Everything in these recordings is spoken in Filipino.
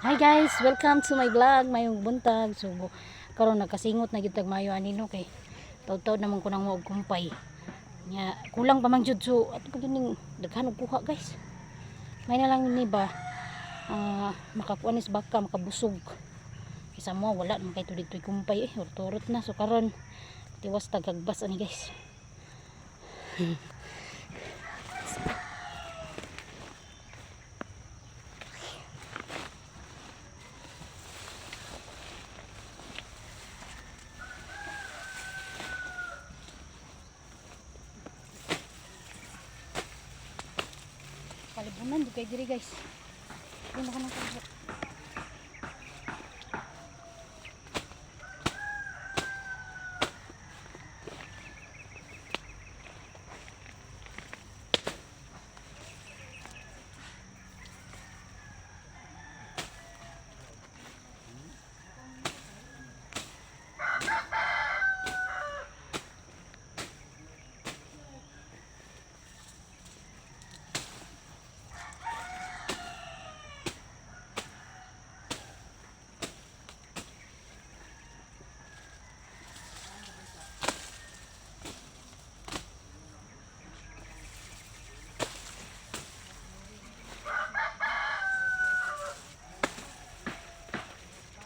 Hi guys, welcome to my vlog. Mayong buntag. So karon nakasingot na gyud tag mayo anino kay taud-taud naman ko nang mo og kumpay. Nya kulang pa man jud so ato pa ning daghan og kuha guys. May na lang ni ba makakuanis baka makabusog. Kisa mo wala man kay ditoy kumpay urot na so karon tiwas tagagbas ani guys. Palibunan di kay diri guys. Di na kanang kalibot.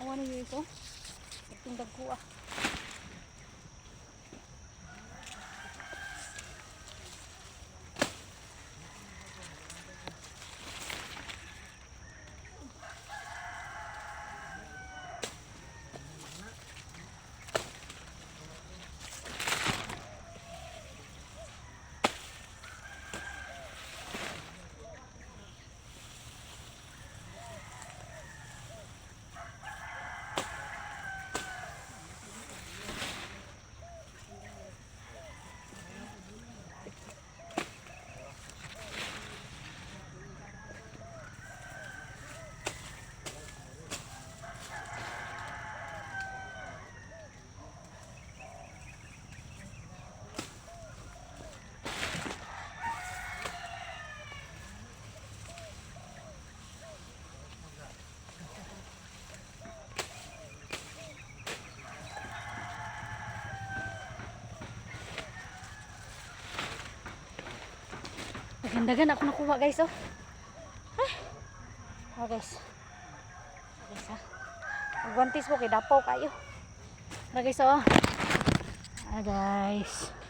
Ano yun ito? Tindag ko Magandagan ako nakuha guys oh. Oh guys. Guys ha. Magwantis po kay dapaw kayo. Guys oh. Guys.